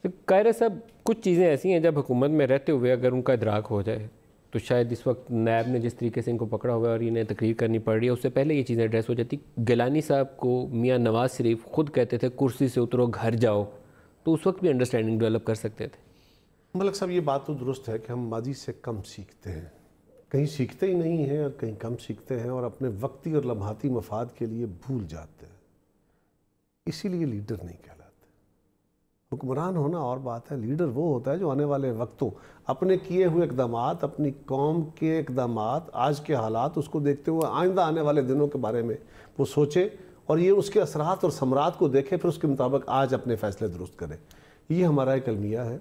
قاہرہ صاحب کچھ چیزیں ایسی ہیں جب حکومت میں رہتے ہوئے اگر ان کا ادراک ہو جائے تو شاید اس وقت نیب نے جس طریقے سے ان کو پکڑا ہوا ہے اور انہیں تقریر کرنی پڑ رہی ہے اس سے پہلے یہ چیزیں ایڈریس ہو جاتی. گیلانی صاحب کو میاں نواز شریف خود کہتے تھے کرسی سے اترو گھر جاؤ, تو اس وقت بھی انڈرسٹینڈنگ ڈیولپ کر سکتے تھے. ملک صاحب یہ بات تو درست ہے کہ ہم ماضی سے کم سیکھتے ہیں, کہیں سیکھتے ہی نہیں ہیں اور کہیں کم سیکھتے ہیں اور اپنے وقتی اور لمحاتی مفاد کے لیے بھول جاتے ہیں. اسی لیے لیڈر نہیں کہلاتے. حکمران ہونا اور بات ہے, لیڈر وہ ہوتا ہے جو آنے والے وقتوں اپنے کیے ہوئے اقدامات, اپنی قوم کے اقدامات, آج کے حالات اس کو دیکھتے ہوئے آئندہ آنے والے دنوں کے بارے میں وہ سوچے اور یہ اس کے اثرات اور ثمرات کو دیکھے, پھر اس کے مطابق آج اپنے فیصلے درست کرے. یہ ہمارا ایک المیہ ہے.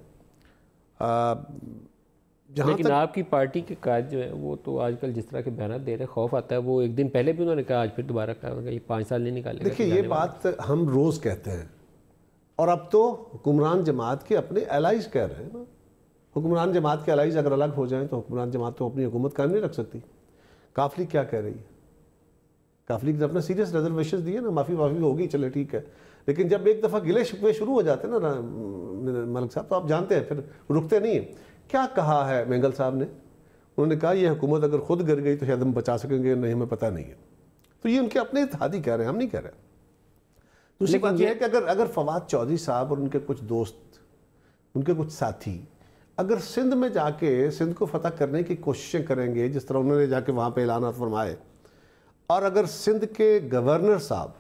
لیکن آپ کی پارٹی کے قائد جو ہے وہ تو آج کل جس طرح کے بیانات دے رہے ہیں, خوف آتا ہے. وہ ایک دن پہلے بھی انہوں نے کہا, آج پھر دوبارہ کہا یہ 5 سال نہیں نکالے گا. دیکھیے یہ بات ہم روز کہتے ہیں اور اب تو حکمران جماعت کے اپنے الائز کہہ رہے ہیں نا. حکمران جماعت کے الائز اگر الگ ہو جائیں تو حکمران جماعت تو اپنی حکومت قائم نہیں رکھ سکتی. کافلی کیا کہہ رہی ہے؟ کافلی نے اپنا سیریس ریزرویشنز دیے نا, معافی ہوگی چلے ٹھیک ہے, لیکن جب ایک دفعہ گلے شکوے شروع ہو جاتے ہیں نا ملک صاحب تو آپ جانتے ہیں پھر رکتے نہیں ہیں. کیا کہا ہے مینگل صاحب نے؟ انہوں نے کہا یہ حکومت اگر خود گر گئی تو شاید ہم بچا سکیں گے, نہیں ہمیں پتہ نہیں ہے. تو یہ ان کے اپنے اتحادی کہہ رہے ہیں, ہم نہیں کہہ رہے. دوسری بات یہ ہے کہ اگر فواد چودھری صاحب اور ان کے کچھ دوست, ان کے کچھ ساتھی اگر سندھ میں جا کے سندھ کو فتح کرنے کی کوششیں کریں گے جس طرح انہوں نے جا کے وہاں پہ اعلانات فرمائے, اور اگر سندھ کے گورنر صاحب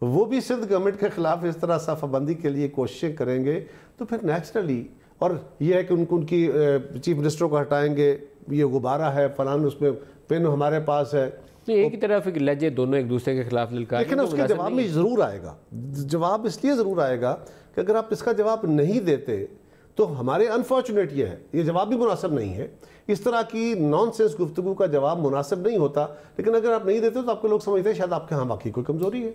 وہ بھی سندھ گورنمنٹ کے خلاف اس طرح صفحہ بندی کے لیے کوششیں کریں گے, تو پھر نیچرلی, اور یہ ہے کہ ان کی چیف منسٹر کو ہٹائیں گے, یہ غبارہ ہے فلان, اس میں پن ہمارے پاس ہے. ایک ہی طرف ایک لہجے دونوں ایک دوسرے کے خلاف للکار, لیکن اس کے جواب میں ضرور آئے گا. جواب اس لیے ضرور آئے گا کہ اگر آپ اس کا جواب نہیں دیتے تو ہمارے انفارچونیٹ یہ جواب بھی مناسب نہیں ہے. اس طرح کی نان سینس گفتگو کا جواب مناسب نہیں ہوتا, لیکن اگر آپ نہیں دیتے تو آپ کے لوگ سمجھتے ہیں شاید آپ کے ہاں واقعی کوئی کمزوری ہے.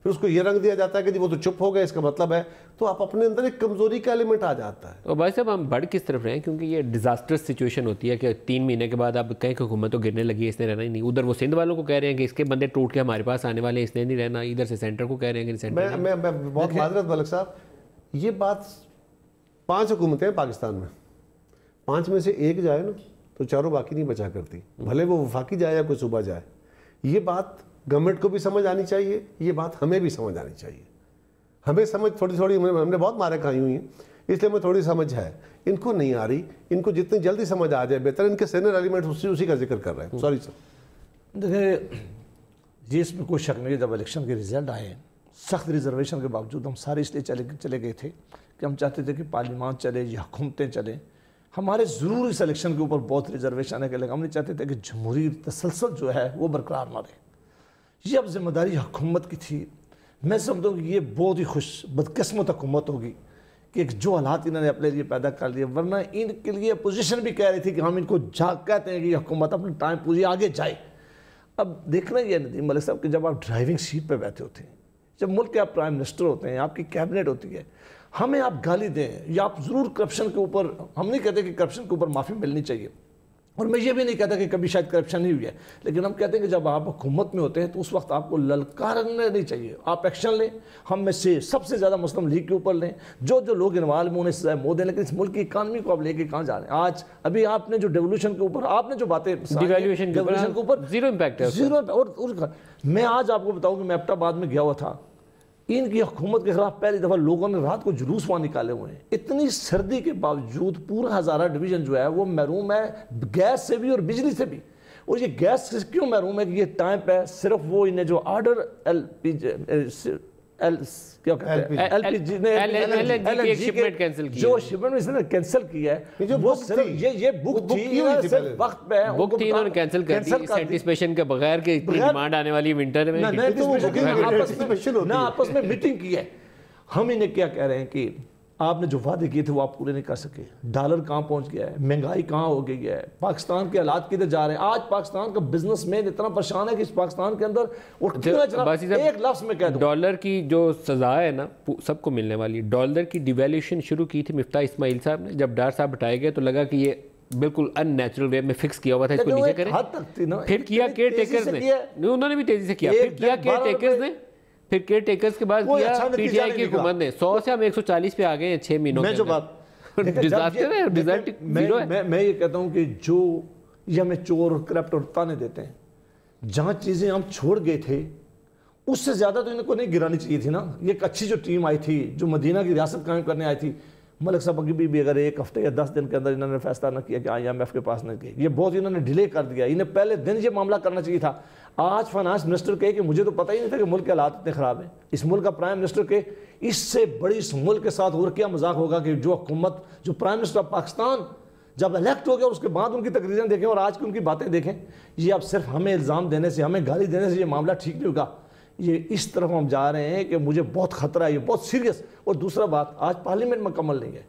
پھر اس کو یہ رنگ دیا جاتا ہے کہ جی وہ تو چپ ہو گئے, اس کا مطلب ہے, تو آپ اپنے اندر ایک کمزوری کا ایلیمنٹ آ جاتا ہے. اور بھائی صاحب ہم بڑھ کس طرف رہے ہیں, کیونکہ یہ ڈیزاسٹرس سچویشن ہوتی ہے کہ 3 مہینے کے بعد آپ کہیں کہ حکومت تو گرنے لگی ہے, اس نے رہنا ہی نہیں. ادھر وہ سندھ والوں کو کہہ رہے ہیں کہ اس کے بندے ٹوٹ کے ہمارے پاس آنے والے ہیں, اس نے نہیں رہنا. ادھر سے سینٹر کو کہہ رہے ہیں کہ سینٹر. میں بہت معذرت ملک صاحب, یہ بات 5 حکومتیں ہیں پاکستان میں, 5 میں سے ایک جائے نا تو چاروں باقی نہیں بچا کرتی, بھلے وہ وفاقی جائے یا کوئی صوبہ جائے. یہ بات گورنمنٹ کو بھی سمجھ آنی چاہیے, یہ بات ہمیں بھی سمجھ آنی چاہیے. ہمیں سمجھ تھوڑی ہم نے بہت مارے کھائی ہوئی ہیں, اس لیے ہمیں تھوڑی سمجھ ہے. ان کو نہیں آ رہی, ان کو جتنی جلدی سمجھ آ جائے بہتر. ان کے سینئر ایلیمنٹ اسی کا ذکر کر رہے ہیں. Sorry sir. دیکھیں جی, اس میں کوئی شک نہیں. جب الیکشن کے رزلٹ آئے, سخت ریزرویشن کے باوجود ہم سارے اس لیے چلے گئے تھے کہ ہم چاہتے تھے کہ پارلیمان چلے یا حکومتیں چلیں. ہمارے ضرور اس الیکشن کے اوپر بہت ریزرویشن ہے کہ ہم نہیں چاہتے تھے کہ جمہوری تسلسل جو ہے وہ برقرار نہ رہے. یہ اب ذمہ داری حکومت کی تھی. میں سمجھتا ہوں کہ یہ بہت ہی بدقسمت حکومت ہوگی کہ جو حالات انہوں نے اپنے لیے پیدا کر لیے, ورنہ ان کے لیے اپوزیشن بھی کہہ رہی تھی کہ ہم ان کو کہتے ہیں کہ یہ حکومت اپنے ٹائم پوری آگے جائے. اب دیکھنا یہ ندیم ملک صاحب کہ جب آپ ڈرائیونگ سیٹ پہ بیٹھے ہوتے ہیں, جب ملک کے آپ پرائم منسٹر ہوتے ہیں, آپ کی کیبنٹ ہوتی ہے, ہمیں آپ گالی دیں یا آپ ضرور کرپشن کے اوپر, ہم نہیں کہتے کہ کرپشن کے اوپر معافی ملنی چاہیے, اور میں یہ بھی نہیں کہتا کہ کبھی شاید کرپشن نہیں ہوئی ہے, لیکن ہم کہتے ہیں کہ جب آپ حکومت میں ہوتے ہیں تو اس وقت آپ کو للکارنا نہیں چاہیے. آپ ایکشن لیں, ہم میں سے سب سے زیادہ مسلم لیگ کے اوپر لیں, جو لوگ انوالو میں انہیں سزائے مو دیں, لیکن اس ملک کی اکانومی کو آپ لے کے کہاں جا رہے ہیں. آج ابھی آپ نے جو ڈیولوشن کے اوپر آپ نے جو باتیں ڈیویلیویشن کے اوپر زیرو امپیکٹ ہے. اور میں آج آپ کو بتاؤں کہ میں ایبٹ آباد میں گیا ہوا تھا, ان کی حکومت کے خلاف پہلی دفعہ لوگوں نے رات کو جلوس وہاں نکالے ہوئے ہیں. اتنی سردی کے باوجود پورا ہزارہ ڈویژن جو ہے وہ محروم ہے گیس سے بھی اور بجلی سے بھی. اور یہ گیس سے کیوں محروم ہے کہ یہ ٹائم پہ صرف وہ انہیں جو آرڈر جو شپمنٹ اس نے کینسل کی ہے, وہ صرف یہ بک تھی وقت پہ, بک تھی انہوں نے کینسل کر دی اینٹیسپیشن کے بغیر کہ اتنی ڈیمانڈ آنے والی ونٹر میں. آپس میں میٹنگ کی ہے. ہم انہیں کیا کہہ رہے ہیں کہ آپ نے جو وعدے کیے تھے وہ آپ پورے نہیں کر سکے. ڈالر کہاں پہنچ گیا ہے, مہنگائی کہاں ہو گئی ہے, پاکستان کے حالات کدھر جا رہے ہیں. آج پاکستان کا بزنس مین اتنا پریشان ہے کہ اس پاکستان کے اندر ایک لفظ میں کہہ دوں, ڈالر کی جو سزا ہے نا سب کو ملنے والی. ڈالر کی ڈیویلیوشن شروع کی تھی مفتاح اسماعیل صاحب نے, جب ڈار صاحب ہٹائے گئے تو لگا کہ یہ بالکل ان نیچرل وے میں فکس کیا ہوا تھا, اس کو نیچے کریں. پھر کیا کیئر ٹیکرز نے, انہوں نے بھی تیزی سے کیا. پھر کیا کیئر ٹیکرز نے, پھر کیئر ٹیکرز کے بعد کوئی کیا اچھا پی ٹی نتیجہ آئی کی نہیں نکلا۔ حکومت نے 100 سے ہم 140 پہ آ گئے ہیں 6 مہینوں میں کے جو اندر۔ بات ڈیزاسٹر ہے، رزلٹ زیرو ہے۔ میں یہ کہتا ہوں کہ جو یہ ہمیں چور اور کرپٹ اور تانے دیتے ہیں، جہاں چیزیں ہم چھوڑ گئے تھے اس سے زیادہ تو ان کو نہیں گرانی چاہیے تھی نا۔ یہ ایک اچھی جو ٹیم آئی تھی جو مدینہ کی ریاست قائم کرنے آئی تھی، ملک صاحب کی بھی اگر 1 ہفتے یا 10 دن کے اندر انہوں نے فیصلہ نہ کیا کہ IMF کے پاس نہ کیا، یہ بہت انہوں نے ڈیلے کر دیا۔ انہیں پہلے دن یہ معاملہ کرنا چاہیے تھا۔ آج فائنانس منسٹر کہے کہ مجھے تو پتہ ہی نہیں تھا کہ ملک کے حالات اتنے خراب ہیں۔ اس ملک کا پرائم منسٹر کہ اس سے بڑی اس ملک کے ساتھ اور کیا مذاق ہوگا کہ جو حکومت، جو پرائم منسٹر آف پاکستان جب الیکٹ ہو گیا اور اس کے بعد ان کی تقریریں دیکھیں اور آج کی ان کی باتیں دیکھیں، یہ اب صرف ہمیں الزام دینے سے، ہمیں گالی دینے سے یہ معاملہ ٹھیک نہیں ہوگا۔ یہ اس طرف ہم جا رہے ہیں کہ مجھے بہت خطرہ ہے، یہ بہت سیریس۔ اور دوسرا بات، آج پارلیمنٹ مکمل نہیں ہے۔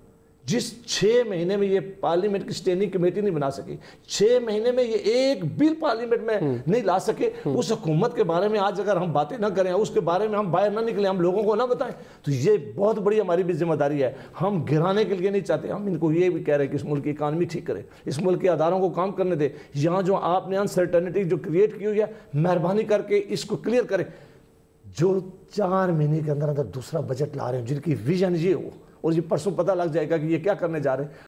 جس 6 مہینے میں یہ پارلیمنٹ کی اسٹینڈنگ کمیٹی نہیں بنا سکی، 6 مہینے میں یہ ایک بل پارلیمنٹ میں نہیں لا سکے، اس حکومت کے بارے میں آج اگر ہم باتیں نہ کریں، اس کے بارے میں ہم باہر نہ نکلیں، ہم لوگوں کو نہ بتائیں، تو یہ بہت بڑی ہماری بھی ذمہ داری ہے۔ ہم گرانے کے لیے نہیں چاہتے، ہم ان کو یہ بھی کہہ رہے ہیں کہ اس ملک کی اکانومی ٹھیک کریں، اس ملک کے اداروں کو کام کرنے دیں۔ یہاں جو آپ نے انسرٹنٹی جو کریٹ کی ہوئی ہے، مہربانی کر کے اس کو کلیئر کریں۔ جو 4 مہینے کے اندر دوسرا بجٹ لا رہے ہیں، جن کی ویژن یہ ہو، اور یہ پرسوں پتہ لگ جائے گا کہ یہ کیا کرنے جا رہے ہیں۔